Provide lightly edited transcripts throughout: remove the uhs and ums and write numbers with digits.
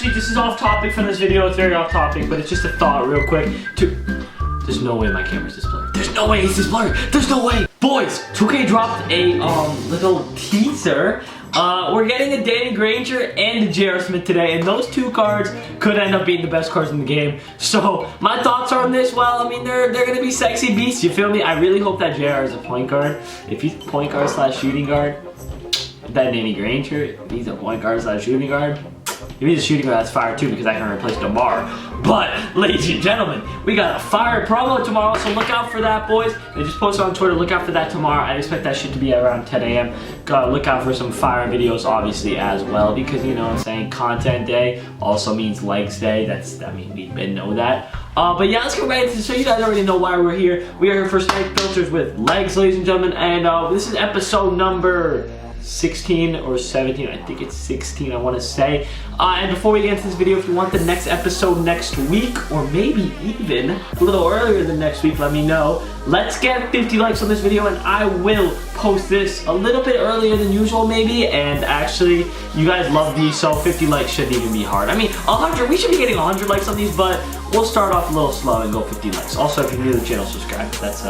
actually, this is off topic from this video. It's very off topic, but it's just a thought real quick. There's no way my camera's this blurry. There's no way it's this blurry. There's no way. Boys, 2K dropped a little teaser. We're getting a Danny Granger and a J.R. Smith today, and those two cards could end up being the best cards in the game. So my thoughts on this, well, I mean, they're gonna be sexy beasts, you feel me? I really hope that J.R. is a point guard. If he's point guard slash shooting guard, that Danny Granger, if he's a point guard slash shooting guard, if he's a shooting guard, that's fire too, because I can replace DeMar. But, ladies and gentlemen, we got a fire promo tomorrow, so look out for that, boys. They just posted on Twitter, look out for that tomorrow. I expect that shit to be around 10 a.m. Look out for some fire videos, obviously, as well, because, you know what I'm saying, content day also means legs day. I mean, we know that. But yeah, let's get right into this. So you guys already know why we're here. We are here for Snipe Filters with legs, ladies and gentlemen, and this is episode number 16 or 17, I think it's 16, I want to say. And before we get into this video, if you want the next episode next week, or maybe even a little earlier than next week, let me know. Let's get 50 likes on this video, and I will post this a little bit earlier than usual, maybe. And actually, you guys love these, so 50 likes shouldn't even be hard. I mean, 100, we should be getting 100 likes on these, but we'll start off a little slow and go 50 likes. Also, if you're new to the channel, subscribe. That's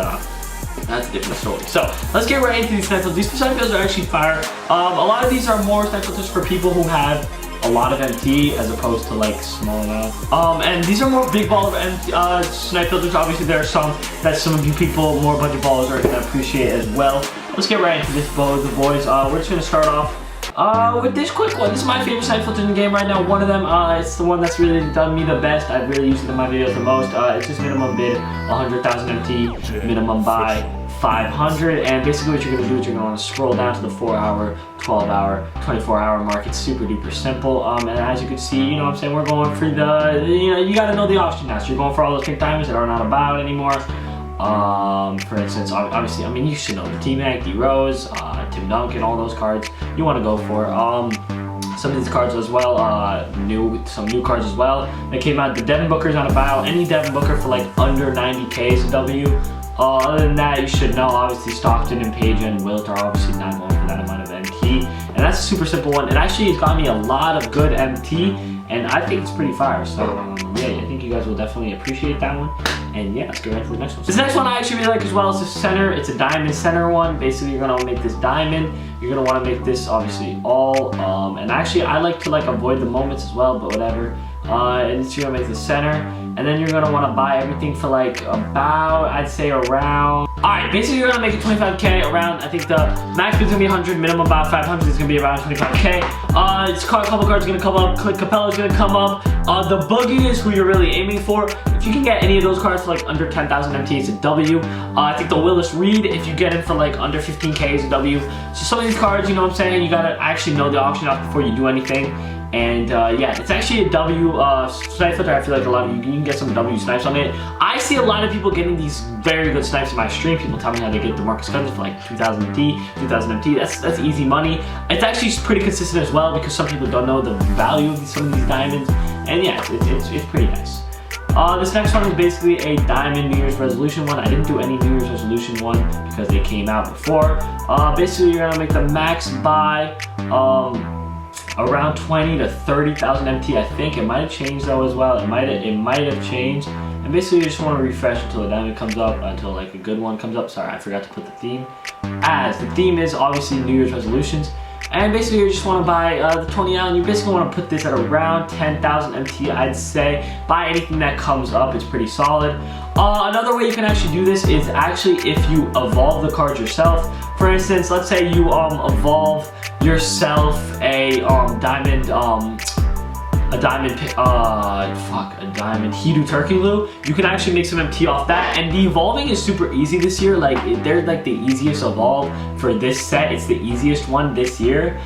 a different story. So let's get right into these snipe filters. These snipe filters are actually fire. A lot of these are more snipe filters for people who have a lot of MT as opposed to like small amount. And these are more big ball snipe filters. Obviously there are some that some of you people, more budget ballers, are gonna appreciate as well. Let's get right into this, boys. We're just gonna start off with this quick one. This is my favorite snipe filter in the game right now. One of them, it's the one that's really done me the best. I've really used it in my videos the most. It's just minimum bid 100,000 MT, minimum buy 500, and basically what you're gonna do is you're gonna wanna scroll down to the 4-hour, 12-hour, 24-hour mark. It's super duper simple. And as you can see, you know what I'm saying, we're going for the, you know, you gotta know the auction now. So you're going for all those pink diamonds that are not about anymore. For instance, obviously, I mean, you should know the T-Mac, D-Rose, Tim Duncan, all those cards you want to go for. Some of these cards as well, some new cards as well that came out. The Devin Booker's on about any Devin Booker for like under 90K is a W. Other than that, you should know, obviously, Stockton and Page and Wilt are obviously not going for that amount of MT. And that's a super simple one. It actually has got me a lot of good MT, and I think it's pretty fire. So, yeah, I think you guys will definitely appreciate that one. And yeah, let's go right to the next one. This next one I actually really like as well. It's the center. It's a diamond center one. Basically, you're gonna make this diamond. You're gonna want to make this obviously all. And actually, I like to like avoid the moments as well, but whatever. And so you're gonna make the center, and then you're gonna want to buy everything for like about, I'd say around. All right, basically you're gonna make it 25K around. I think the max bid's gonna be 100, minimum about 500 is gonna be around 25K. It's a couple cards gonna come up. Click Capella's gonna come up. The Boogie is who you're really aiming for. If you can get any of those cards for like under 10,000 MT, it's a W. I think the Willis Reed, if you get him for like under 15K, is a W. So some of these cards, you know what I'm saying, you gotta actually know the auction off before you do anything. And yeah, it's actually a W snipe filter. I feel like a lot of you can get some W snipes on it. I see a lot of people getting these very good snipes in my stream. People tell me how they get the Marcus Cousins for like 2,000 MT, 2,000 MT. That's easy money. It's actually pretty consistent as well because some people don't know the value of some of these diamonds. And yeah, it's pretty nice. This next one is basically a diamond New Year's resolution one. I didn't do any New Year's resolution one because they came out before. Basically, you're gonna make the max buy around 20 to 30,000 MT. I think it might have changed though as well. It might have changed. And basically, you just want to refresh until a diamond comes up, until like a good one comes up. Sorry, I forgot to put the theme. As the theme is obviously New Year's resolutions. And basically you just want to buy the 20 out, and you basically want to put this at around 10,000 MT, I'd say. Buy anything that comes up, it's pretty solid. Another way you can actually do this is actually if you evolve the cards yourself. For instance, let's say you evolve yourself a diamond Hidu Turkey Loo. You can actually make some MT off that, and the evolving is super easy this year. Like they're like the easiest evolve for this set. It's the easiest one this year.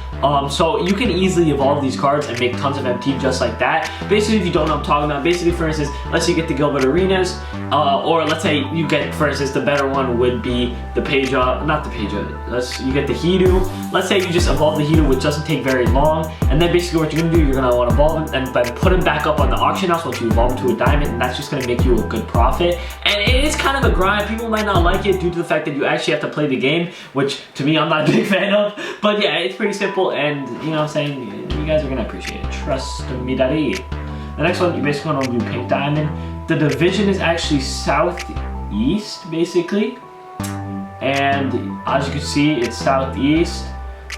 So you can easily evolve these cards and make tons of MT just like that. Basically, if you don't know what I'm talking about, basically for instance, let's say you get the Gilbert Arenas, or let's say you get, for instance, the better one would be the Peja, not the Peja. You get the Hidu. Let's say you just evolve the Hidu, which doesn't take very long, and then basically what you're gonna do, you're gonna want to evolve him and then put him back up on the auction house once you evolve him to a diamond, and that's just gonna make you a good profit. And it is kind of a grind. People might not like it due to the fact that you actually have to play the game, which to me I'm not a big fan of. But yeah, it's pretty simple, and you know what I'm saying, you guys are gonna appreciate it. Trust me, daddy. The next one, you're basically gonna do pink diamond. The division is actually southeast, basically. And as you can see, it's southeast.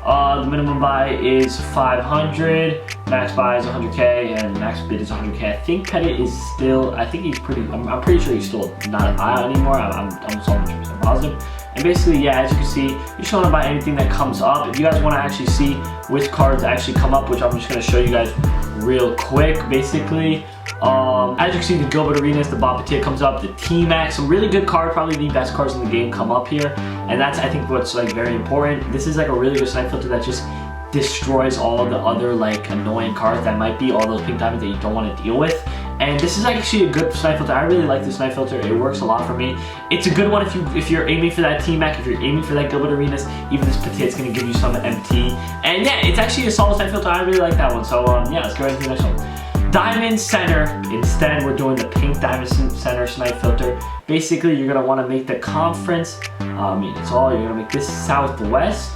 The minimum buy is 500, max buy is 100k, and max bid is 100k. I think Pettit is still, I think he's pretty, I'm pretty sure he's still not a buyout anymore. I'm almost 100% positive. And basically, yeah, as you can see, you're just gonna buy anything that comes up. If you guys wanna actually see which cards actually come up, which I'm just gonna show you guys real quick, basically. As you can see, the Gilbert Arenas, the Bob Pettit comes up, the T-Max, some really good cards, probably the best cards in the game come up here. And that's, I think, what's like very important. This is like a really good snipe filter that just destroys all of the other like annoying cards that might be all those pink diamonds that you don't want to deal with. And this is actually a good snipe filter. I really like this snipe filter. It works a lot for me. It's a good one if you're aiming for that T-Mac, if you're aiming for that Gilbert Arenas. Even this Petit's gonna give you some MT. And yeah, it's actually a solid snipe filter. I really like that one. So yeah, let's go right to the next one. Diamond center. Instead, we're doing the pink diamond center snipe filter. Basically, you're gonna want to make the conference. You're gonna make this southwest.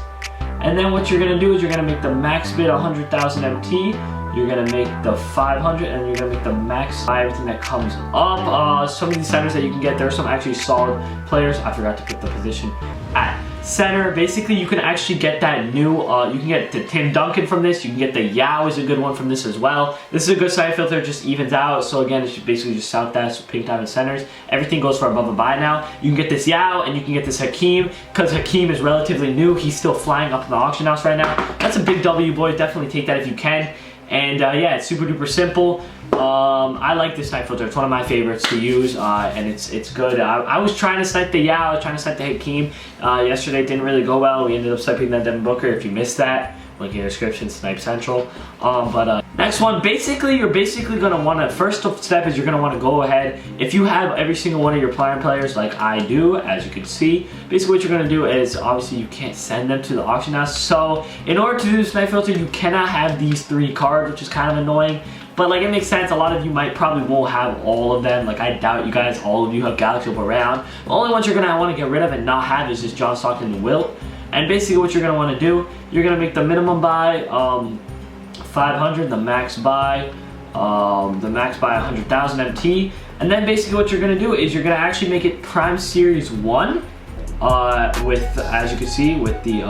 And then what you're gonna do is you're gonna make the max bid 100,000 MT. You're gonna make the 500, and you're gonna make the max buy everything that comes up. Some of these centers that you can get, there are some actually solid players. I forgot to put the position at center. Basically, you can actually get that new, you can get the Tim Duncan from this. You can get the Yao is a good one from this as well. This is a good snipe filter, just evens out. So again, it's basically just southwest, pink diamond centers. Everything goes for above a buy now. You can get this Yao, and you can get this Hakeem, because Hakeem is relatively new. He's still flying up in the auction house right now. That's a big W, boys. Definitely take that if you can. And yeah, it's super duper simple. I like this snipe filter. It's one of my favorites to use, and it's good. I was trying to snipe the Yao, I was trying to snipe the Hakeem. Yesterday it didn't really go well. We ended up sniping that Devin Booker. If you missed that, link in the description, Snipe Central. Next one, you're basically gonna wanna, first step is you're gonna wanna go ahead, if you have every single one of your players like I do, as you can see, basically what you're gonna do is, obviously you can't send them to the auction house, so in order to do the snipe filter, you cannot have these 3 cards, which is kind of annoying. But like, it makes sense. A lot of you probably won't have all of them. Like, I doubt you guys, all of you have Galaxy Opal Round. The only ones you're gonna want to get rid of and not have is just John Stockton and Wilt. And basically what you're gonna want to do, you're gonna make the minimum buy 500, the max buy 100,000 MT. And then basically what you're gonna do is you're gonna actually make it Prime Series 1. With, as you can see, with the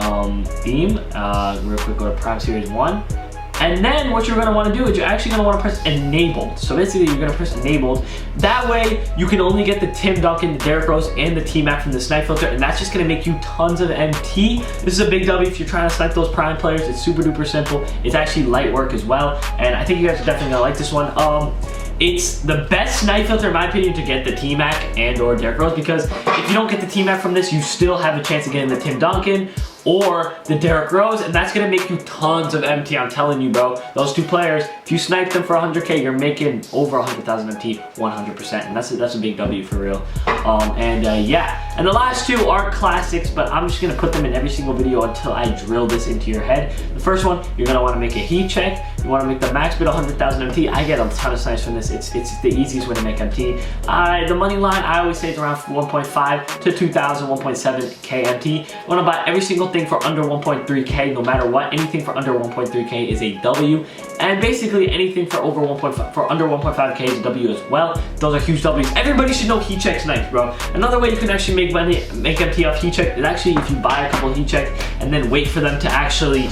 theme. Real quick, go to Prime Series 1. And then what you're gonna wanna do is you're actually gonna wanna press enabled. So basically you're gonna press enabled. That way you can only get the Tim Duncan, the Derrick Rose, and the T-Mac from the snipe filter, and that's just gonna make you tons of MT. This is a big W if you're trying to snipe those prime players. It's super duper simple. It's actually light work as well, and I think you guys are definitely gonna like this one. It's the best snipe filter, in my opinion, to get the T-Mac and or Derrick Rose, because if you don't get the T-Mac from this, you still have a chance of getting the Tim Duncan or the Derrick Rose, and that's gonna make you tons of MT. I'm telling you, bro. Those 2 players, if you snipe them for 100k, you're making over 100,000 MT, 100%, and that's a big W for real. Yeah, and the last 2 are classics, but I'm just gonna put them in every single video until I drill this into your head. The first one, you're gonna want to make a heat check. You want to make the max bid 100,000 MT. I get a ton of snipes from this. It's the easiest way to make MT. The money line, I always say, is around 1.5 to 2,000, 1.7k MT. You want to buy every single thing for under 1.3k, no matter what. Anything for under 1.3k is a W, and basically anything for over 1.5, for under 1.5k is a W as well. Those are huge W's. Everybody should know heat check snipes, bro. Another way you can actually make money, make MT off heat check is actually if you buy a couple heat checks and then wait for them to actually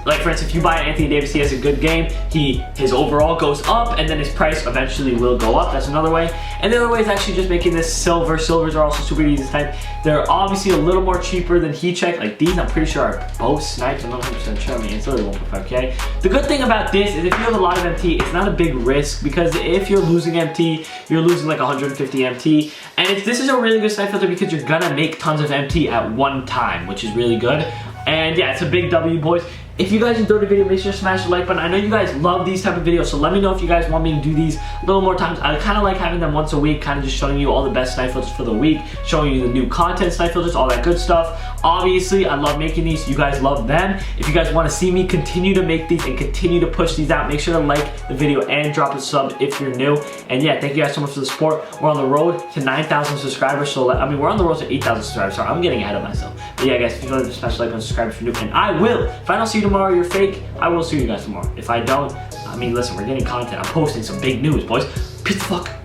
like for instance, if you buy Anthony Davis, he has a good game, his overall goes up, and then his price eventually will go up. That's another way. And the other way is actually just making this silver. Silvers are also super easy to snipe. They're obviously a little more cheaper than heat check. Like these, I'm pretty sure are both snipes. I'm not 100% sure. I mean, it's literally 1.5k. The good thing about this is if you have a lot of MT, it's not a big risk, because if you're losing MT, you're losing like 150 MT. And this is a really good snipe filter because you're gonna make tons of MT at one time, which is really good. And yeah, it's a big W, boys. If you guys enjoyed the video, make sure to smash the like button. I know you guys love these type of videos, so let me know if you guys want me to do these a little more times. I kind of like having them once a week, kind of just showing you all the best snipe filters for the week, showing you the new content snipe filters, all that good stuff. Obviously, I love making these. You guys love them. If you guys want to see me continue to make these and continue to push these out, make sure to like the video and drop a sub if you're new. And yeah, thank you guys so much for the support. We're on the road to 9,000 subscribers. So, I mean, we're on the road to 8,000 subscribers. Sorry, I'm getting ahead of myself. But yeah, guys, if you don't smash the like button, subscribe if you're new, and I will. If I don't see you tomorrow, you're fake. I will see you guys tomorrow. If I don't, I mean, listen, we're getting content. I'm posting some big news, boys. Peace the fuck.